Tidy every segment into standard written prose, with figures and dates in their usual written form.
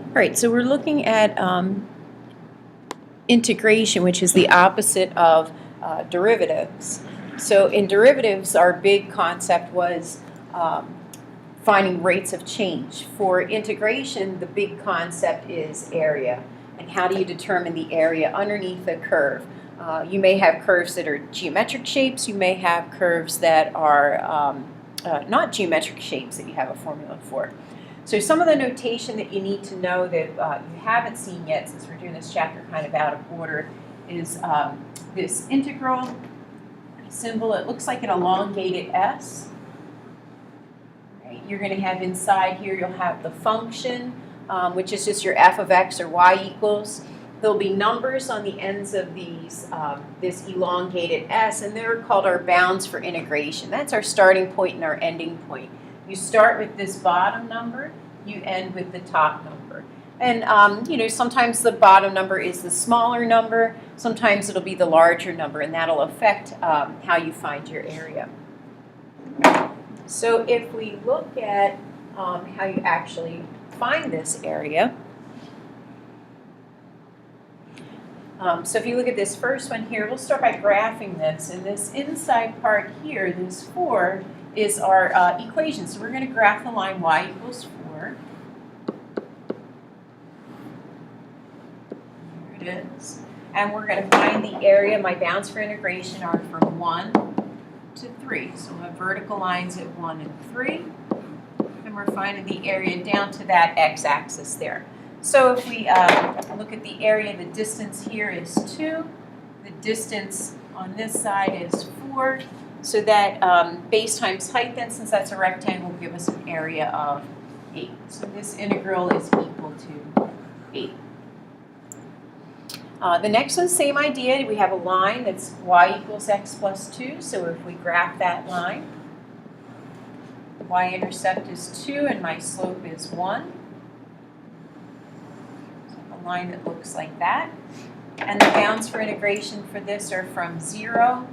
All right, so we're looking at integration, which is the opposite of derivatives. So in derivatives, our big concept was finding rates of change. For integration, the big concept is area. And how do you determine the area underneath a curve? You may have curves that are geometric shapes. You may have curves that are not geometric shapes that you have a formula for. So some of the notation that you need to know that you haven't seen yet, since we're doing this chapter kind of out of order, is this integral symbol. It looks like an elongated S. Right? You're going to have inside here, you'll have the function, which is just your f of x or y equals. There'll be numbers on the ends of these, this elongated S, and they're called our bounds for integration. That's our starting point and our ending point. You start with this bottom number, you end with the top number. And sometimes the bottom number is the smaller number, sometimes it'll be the larger number, and that'll affect how you find your area. So if we look at how you actually find this area, so if you look at this first one here, we'll start by graphing this. And this inside part here, this 4, is our equation. So we're going to graph the line y equals 4. Here it is. And we're going to find the area. My bounds for integration are from 1 to 3. So we'll have vertical lines at 1 and 3. And we're finding the area down to that x-axis there. So if we look at the area, the distance here is 2. The distance on this side is 4. So that base times height, then, since that's a rectangle, will give us an area of 8. So this integral is equal to 8. The next one, same idea. We have a line that's y equals x plus 2. So if we graph that line, the y-intercept is 2 and my slope is 1. Line that looks like that. And the bounds for integration for this are from 0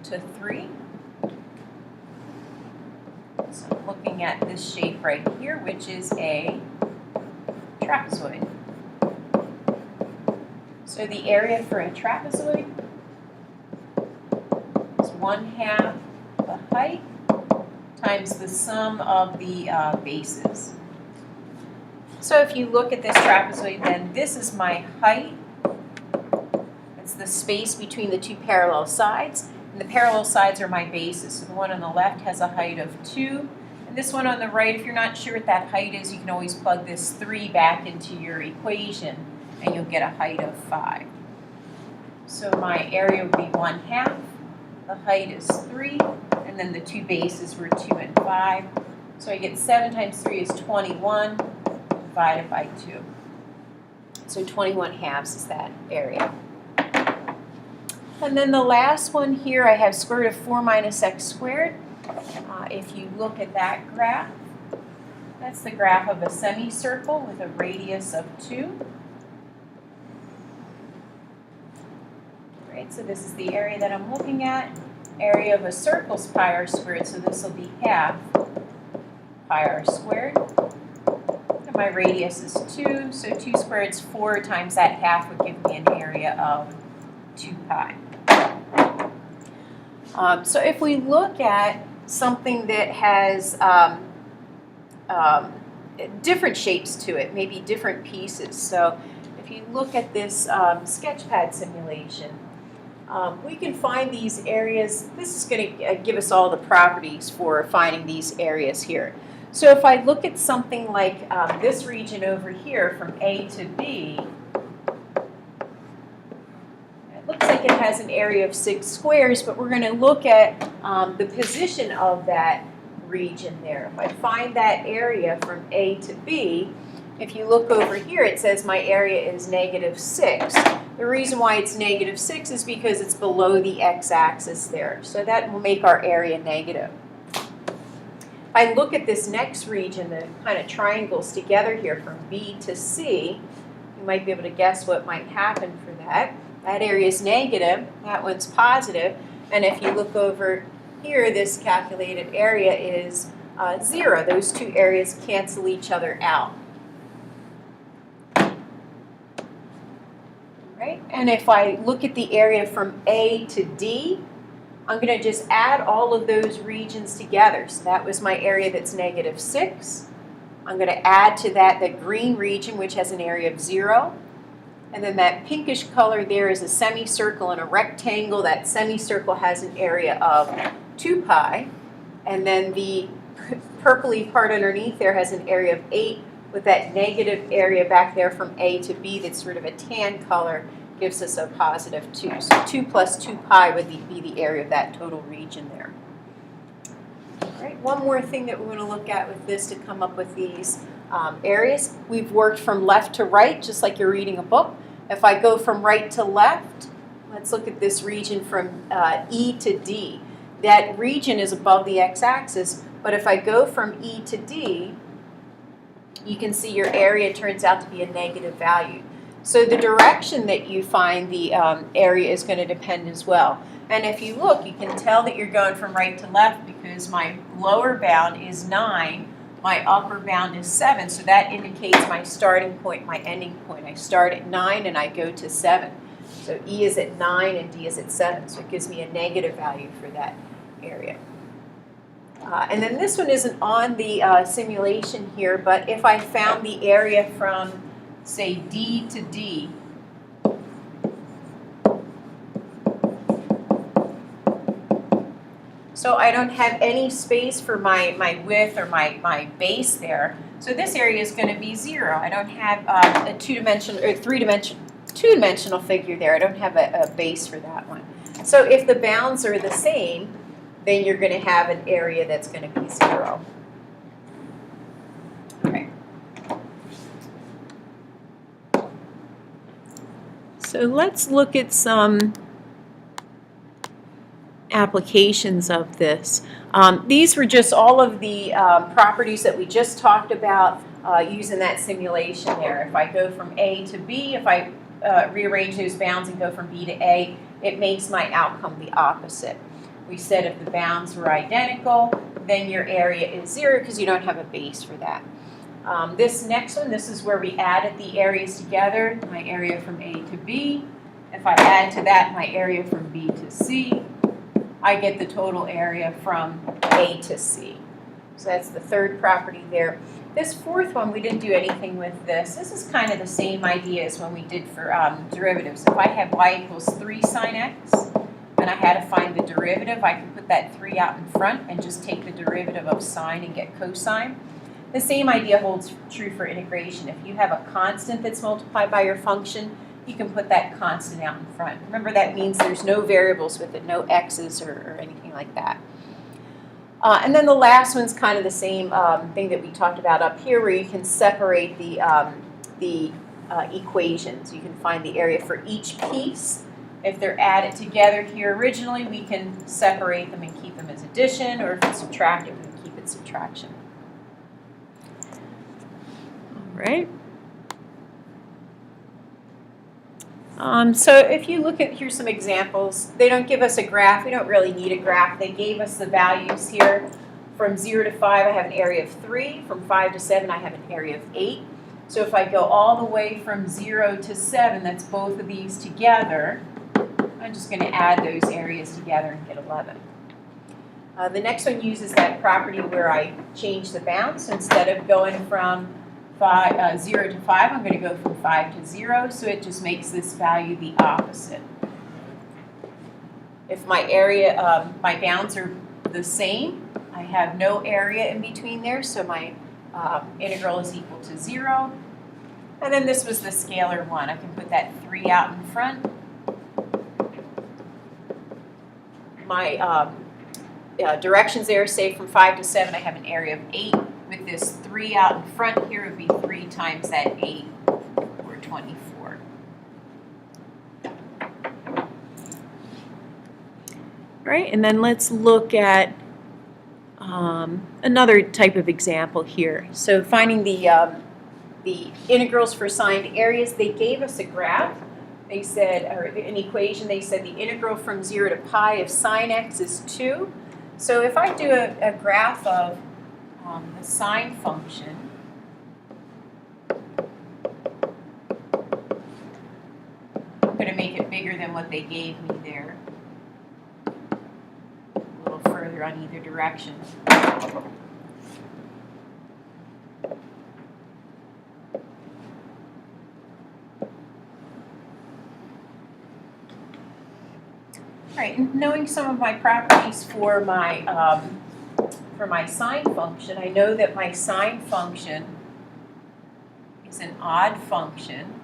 to 3. So I'm looking at this shape right here, which is a trapezoid. So the area for a trapezoid is 1/2 the height times the sum of the bases. So if you look at this trapezoid, then this is my height. It's the space between the two parallel sides. And the parallel sides are my bases. So the one on the left has a height of 2. And this one on the right, if you're not sure what that height is, you can always plug this 3 back into your equation, and you'll get a height of 5. So my area would be 1/2. The height is 3. And then the two bases were 2 and 5. So I get 7 times 3 is 21. Divided by 2. So 21/2 is that area. And then the last one here, I have square root of 4 minus x squared. If you look at that graph, that's the graph of a semicircle with a radius of 2. Right, so this is the area that I'm looking at. Area of a circle is pi r squared, so this will be half pi r squared. My radius is 2, so 2 squared is 4 times that half would give me an area of 2 pi. So if we look at something that has different shapes to it, maybe different pieces. So if you look at this sketchpad simulation, we can find these areas. This is going to give us all the properties for finding these areas here. So if I look at something like this region over here from A to B, it looks like it has an area of 6 squares, but we're going to look at the position of that region there. If I find that area from A to B, if you look over here, it says my area is -6. The reason why it's -6 is because it's below the x-axis there. So that will make our area negative. If I look at this next region, the kind of triangles together here from B to C, you might be able to guess what might happen for that. That area is negative, that one's positive, and if you look over here, this calculated area is 0. Those two areas cancel each other out. right? And if I look at the area from A to D, I'm going to just add all of those regions together. So that was my area that's -6. I'm going to add to that the green region, which has an area of 0. And then that pinkish color there is a semicircle and a rectangle. That semicircle has an area of 2 pi. And then the purpley part underneath there has an area of 8, with that negative area back there from A to B that's sort of a tan color gives us a +2. So 2 plus 2 pi would be the area of that total region there. All right, one more thing that we're going to look at with this to come up with these areas. We've worked from left to right, just like you're reading a book. If I go from right to left, let's look at this region from E to D. That region is above the x-axis, but if I go from E to D, you can see your area turns out to be a negative value. So the direction that you find the area is going to depend as well. And if you look, you can tell that you're going from right to left because my lower bound is 9, my upper bound is 7. So that indicates my starting point, my ending point. I start at 9 and I go to 7. So E is at 9 and D is at 7. So it gives me a negative value for that area. And then this one isn't on the simulation here, but if I found the area from, say, D to D, so I don't have any space for my width or my base there, so this area is going to be 0. I don't have a two-dimensional or two-dimensional figure there. I don't have a base for that one. So if the bounds are the same, then you're going to have an area that's going to be 0. Okay. So let's look at some applications of this. These were just all of the properties that we just talked about using that simulation there. If I go from A to B, if I rearrange those bounds and go from B to A, it makes my outcome the opposite. We said if the bounds were identical, then your area is 0 because you don't have a base for that. This next one, this is where we added the areas together, my area from A to B. If I add to that my area from B to C, I get the total area from A to C. So that's the third property there. This fourth one, we didn't do anything with this. This is kind of the same idea as when we did for derivatives. If I have y equals 3 sine x, and I had to find the derivative, I can put that 3 out in front and just take the derivative of sine and get cosine. The same idea holds true for integration. If you have a constant that's multiplied by your function, you can put that constant out in front. Remember, that means there's no variables with it, no x's or anything like that. And then the last one's kind of the same thing that we talked about up here, where you can separate the equations. You can find the area for each piece. If they're added together here originally, we can separate them and keep them as addition, or if it's subtracted, we can keep it subtraction. All right. So if you look at, here's some examples. They don't give us a graph. We don't really need a graph. They gave us the values here. From 0 to 5, I have an area of 3. From 5 to 7, I have an area of 8. So if I go all the way from 0 to 7, that's both of these together, I'm just going to add those areas together and get 11. The next one uses that property where I change the bounds. So instead of going from 0 to 5, I'm going to go from 5 to 0, so it just makes this value the opposite. If my area, my bounds are the same, I have no area in between there, so my integral is equal to 0. And then this was the scalar one. I can put that 3 out in front. My directions there say from 5 to 7, I have an area of 8. With this 3 out in front here, it would be 3 times that 8, or 24. All right, and then let's look at another type of example here. So finding the integrals for signed areas, they gave us a graph. They said, or an equation, they said the integral from 0 to pi of sine x is 2. So if I do a graph of the sine function, I'm going bigger than what they gave me there. A little further on either direction. Right, and knowing some of my properties for my sine function, I know that my sine function is an odd function,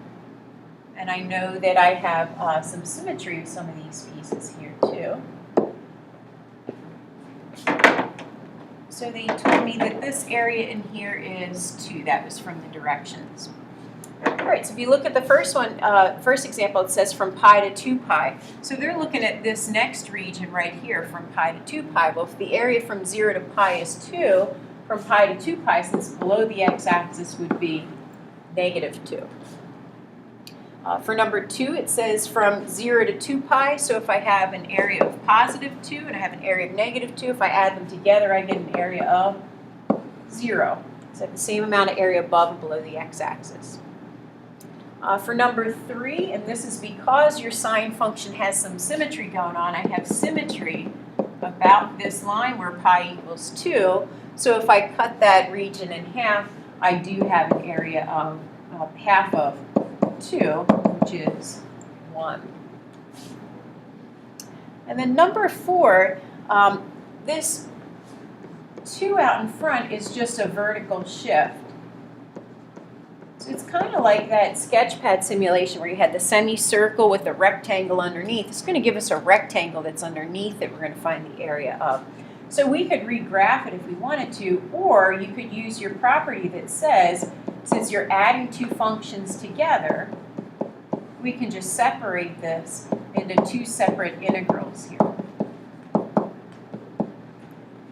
and I know that I have some symmetry with some of these pieces here too. So they told me that this area in here is 2. That was from the directions. All right, so if you look at the first one, first example, it says from pi to 2 pi. So they're looking at this next region right here from pi to 2 pi. Well, if the area from 0 to pi is 2, from pi to 2 pi, since below the x-axis would be negative 2. For number 2, it says from 0 to 2 pi. So if I have an area of positive 2 and I have an area of negative 2, if I add them together, I get an area of 0. So I have the same amount of area above and below the x-axis. For number 3, and this is because your sine function has some symmetry going on, I have symmetry about this line where pi equals 2. So if I cut that region in half, I do have an area of half of 2, which is 1. And then number 4, this 2 out in front is just a vertical shift. So it's kind of like that sketchpad simulation where you had the semicircle with a rectangle underneath. It's going to give us a rectangle that's underneath that we're going to find the area of. So we could regraph it if we wanted to, or you could use your property that says, since you're adding 2 functions together, we can just separate this into 2 separate integrals here.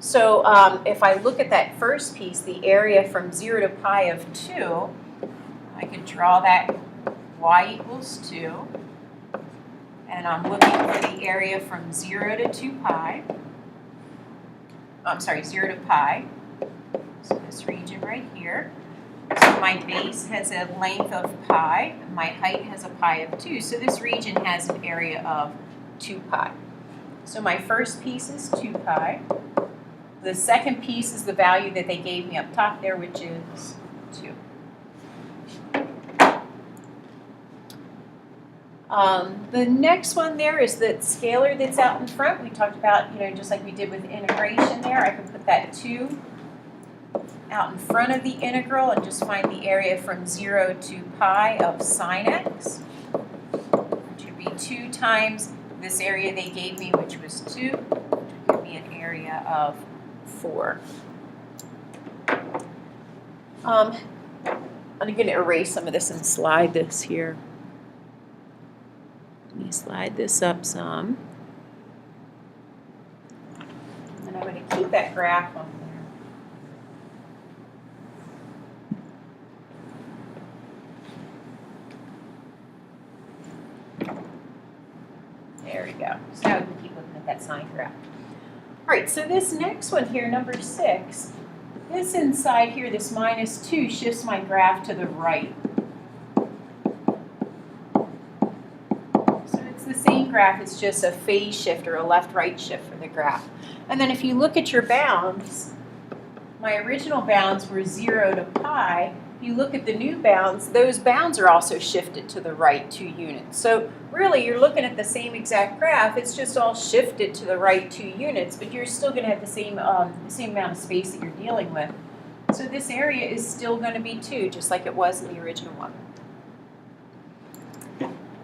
So if I look at that first piece, the area from 0 to pi of 2, I could draw that y equals 2, and I'm looking for the area from 0 to 2 pi. I'm sorry, 0 to pi. So this region right here. So my base has a length of pi, and my height has a pi of 2. So this region has an area of 2 pi. So my first piece is 2 pi. The second piece is the value that they gave me up top there, which is 2. The next one there is the scalar that's out in front. We talked about, just like we did with integration there, I can put that 2 out in front of the integral and just find the area from 0 to pi of sine x, which would be 2 times this area they gave me, which was 2, which would give me an area of 4. I'm going to erase some of this and slide this here. Let me slide this up some. And I'm going to keep that graph on there. There we go. So now we can keep looking at that sine graph. All right, so this next one here, number 6, this inside here, this minus 2, shifts my graph to the right. The same graph, it's just a phase shift or a left-right shift for the graph. And then if you look at your bounds, my original bounds were 0 to pi. If you look at the new bounds, those bounds are also shifted to the right 2 units. So really, you're looking at the same exact graph. It's just all shifted to the right 2 units, but you're still going to have the same amount of space that you're dealing with. So this area is still going to be 2, just like it was in the original one.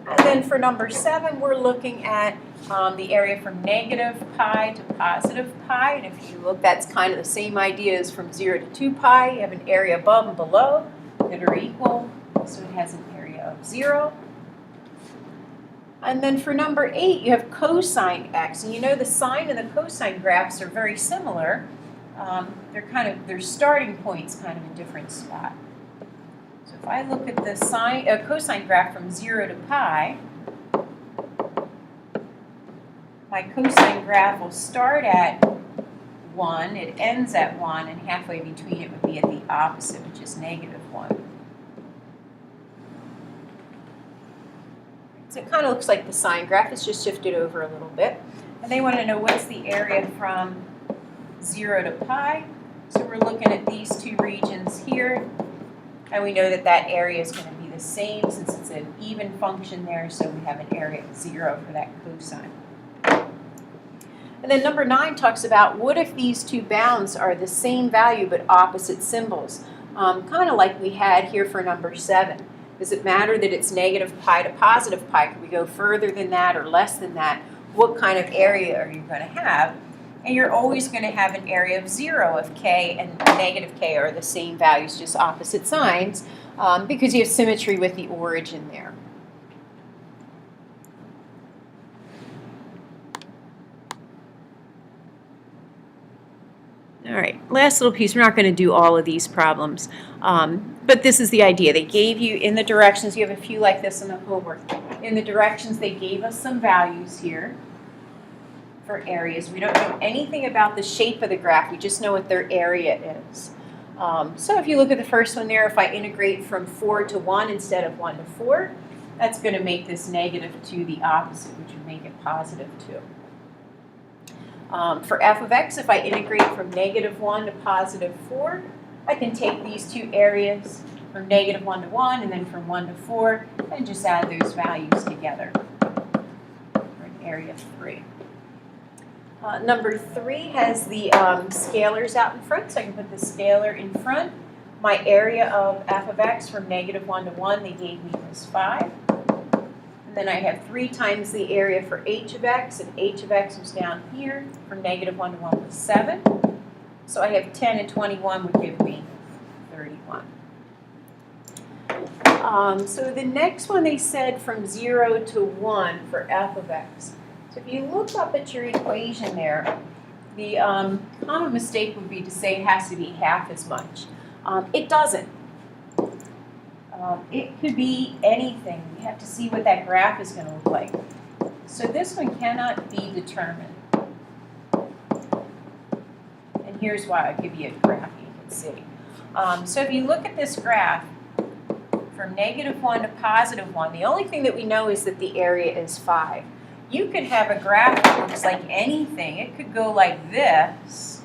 And then for number 7, we're looking at the area from negative pi to positive pi. And if you look, that's kind of the same idea as from 0 to 2 pi. You have an area above and below that are equal. So it has an area of 0. And then for number 8, you have cosine x. And you know the sine and the cosine graphs are very similar. Their starting points kind of a different spot. So if I look at the cosine graph from 0 to pi, my cosine graph will start at 1, it ends at 1, and halfway between it would be at the opposite, which is negative 1. So it kind of looks like the sine graph. It's just shifted over a little bit. And they want to know what's the area from 0 to pi. So we're looking at these two regions here. And we know that that area is going to be the same since it's an even function there. So we have an area of 0 for that cosine. And then number 9 talks about what if these two bounds are the same value but opposite symbols? Kind of like we had here for number 7. Does it matter that it's negative pi to positive pi? Could we go further than that or less than that? What kind of area are you going to have? And you're always going to have an area of 0 if k and negative k are the same values, just opposite signs, because you have symmetry with the origin there. All right, last little piece. We're not going to do all of these problems, but this is the idea. They gave you in the directions, you have a few like this in the homework. In the directions, they gave us some values here for areas. We don't know anything about the shape of the graph. We just know what their area is. So if you look at the first one there, if I integrate from 4 to 1 instead of 1 to 4, that's going to make this negative 2 the opposite, which would make it positive 2. For f of x, if I integrate from negative 1 to positive 4, I can take these two areas from negative 1 to 1 and then from 1 to 4 and just add those values together for an area of 3. Number 3 has the scalars out in front, so I can put the scalar in front. My area of f of x from negative 1 to 1, they gave me was 5. And then I have 3 times the area for h of x, and h of x was down here. From negative 1 to 1 was 7. So I have 10 and 21 would give me 31. So the next one they said from 0 to 1 for f of x. So if you look up at your equation there, the common mistake would be to say it has to be half as much. It doesn't. It could be anything. You have to see what that graph is going to look like. So this one cannot be determined. And here's why. I'll give you a graph you can see. So if you look at this graph, from negative 1 to positive 1, the only thing that we know is that the area is 5. You could have a graph that looks like anything. It could go like this,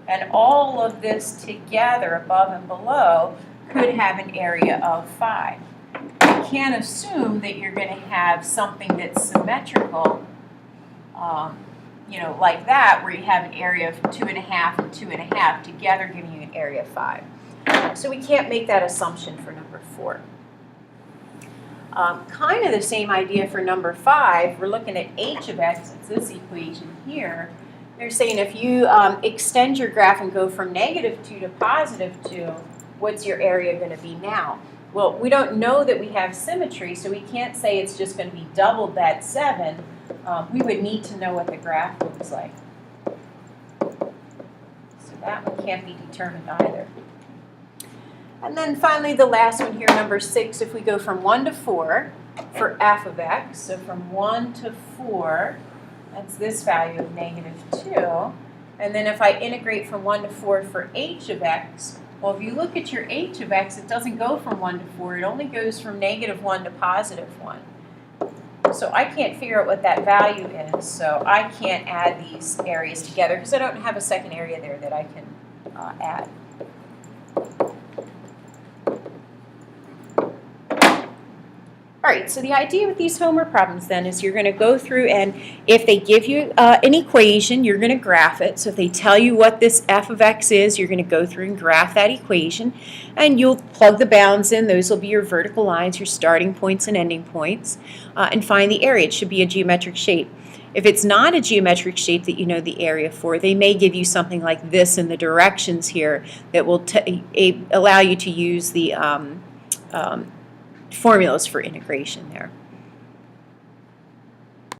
and all of this together, above and below, could have an area of 5. You can't assume that you're going to have something that's symmetrical, like that, where you have an area of 2.5 and 2.5 together giving you an area of 5. So we can't make that assumption for number 4. Kind of the same idea for number 5. We're looking at h of x. It's this equation here. They're saying if you extend your graph and go from negative 2 to positive 2, what's your area going to be now? Well, we don't know that we have symmetry, so we can't say it's just going to be doubled that 7. We would need to know what the graph looks like. So that one can't be determined either. And then finally, the last one here, number 6, if we go from 1 to 4 for f of x, so from 1 to 4, that's this value of negative 2. And then if I integrate from 1 to 4 for h of x, well, if you look at your h of x, it doesn't go from 1 to 4. It only goes from negative 1 to positive 1. So I can't figure out what that value is, so I can't add these areas together because I don't have a second area there that I can add. All right, so the idea with these homework problems then is you're going to go through, and if they give you an equation, you're going to graph it. So if they tell you what this f of x is, you're going to go through and graph that equation, and you'll plug the bounds in. Those will be your vertical lines, your starting points and ending points, and find the area. It should be a geometric shape. If it's not a geometric shape that you know the area for, they may give you something like this in the directions here that will allow you to use the formulas for integration there.